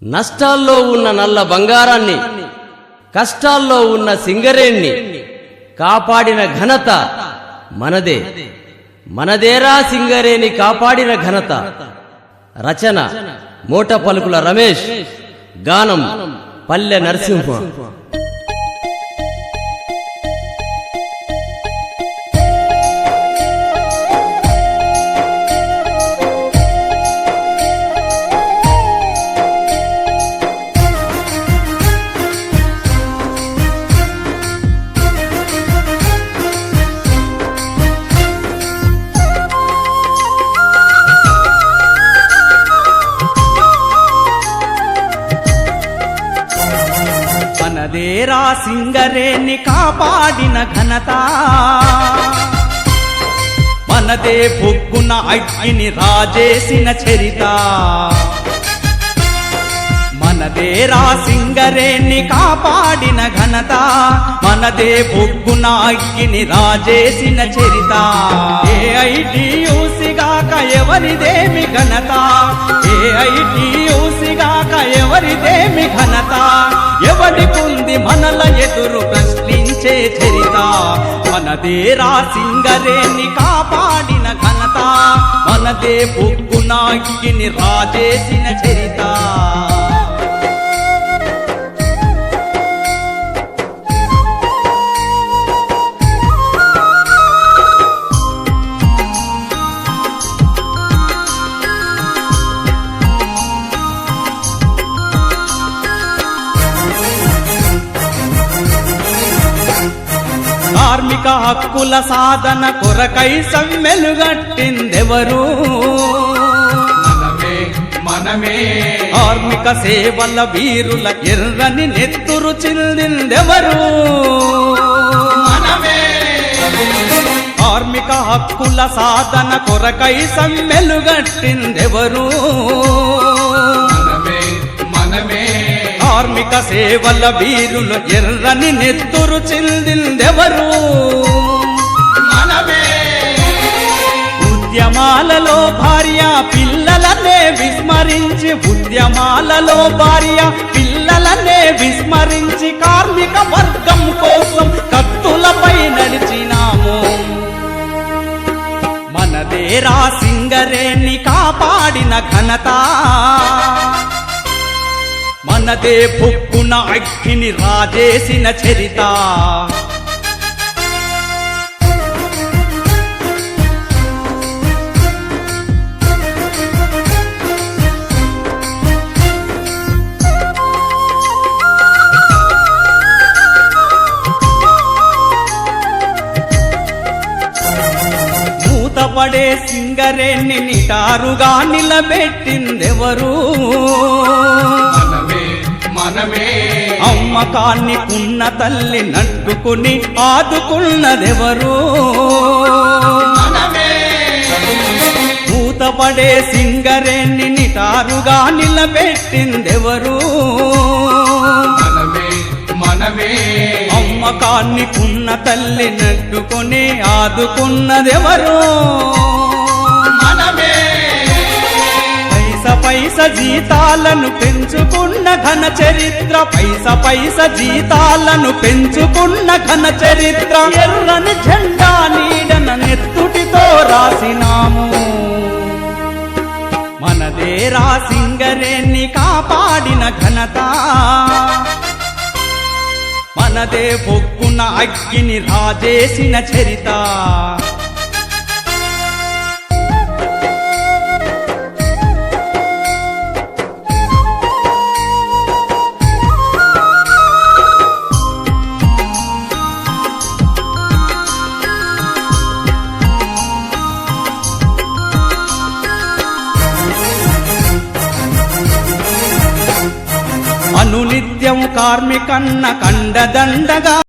నష్టాల్లో ఉన్న నల్ల బంగారాన్ని, కష్టాల్లో ఉన్న సింగరేణ్ణి కాపాడిన ఘనత మనదే. మనదేరా సింగరేణి కాపాడిన ఘనత. రచన మోట పలుకుల రమేష్, గానం పల్లె నరసింహ. మనదేరా సింగరేణి కాపాడిన ఘనత, మనదే బొగ్గున అగ్గిని రాజేసిన చరిత. మనదేరా సింగరేణి కాపాడిన ఘనత, మనదే బొగ్గున అగ్గిని రాజేసిన చరిత. ఏఐటియూసిగాక ఎవరిదేమి ఘనత, ఏఐటియూసిగాక ఎవరిదేమి ఘనత. ఎవడికుంది మనల ఎదురు ప్రశ్నించే చరిత. మనదేరా సింగరేణి కాపాడిన ఘనత, మనదే బొగ్గున అగ్గిని రాజేసిన చరిత. కార్మిక హక్కుల సాధన కొరకై సమ్మెలుగట్టిందెవరు? మనమే. కార్మిక సేవల వీరుల ఎర్రని నెత్తురు చిందిందెవరు? మనమే. కార్మిక హక్కుల సాధన కొరకై సమ్మెలుగట్టిందెవరు? మనమే. కార్మిక సేవల వీరులు ఎర్రని నెత్తురు చిందిందెవరు? మనమే. ఉద్యమాలలో భార్య పిల్లలనే విస్మరించి, ఉద్యమాలలో భార్య పిల్లలనే విస్మరించి కార్మిక వర్గం కోసం కత్తులపై నడిచినాము. మనదేరా సింగరేణి కాపాడిన ఘనత, మనదే బొగ్గున అగ్గిని రాజేసిన చరిత. మూతపడే సింగరేణి నిటారుగా నిలబెట్టిందెవరు? మనమే. అమ్మకాన్ని కున్న తల్లి నట్టుకుని ఆదుకున్నదెవరు? మనమే. మూతపడే సింగరేణి నిటారుగా నిలబెట్టిందెవరు? మనమే. అమ్మకాన్ని కున్న తల్లి నట్టుకుని ఆదుకున్నదెవరు? మనమే. పైస జీతాలను పెంచుకున్న ఘన చరిత్ర, పైస జీతాలను పెంచుకున్న ఘన చరిత్ర. ఎర్రని జెండా నీడన నెత్తుటితో రాసినాము. మనదేరా సింగరేణి కాపాడిన ఘనత, మనదే బొగ్గున అగ్గిని రాజేసిన చరిత. అనునిత్యం కార్మికన్న కండదండగా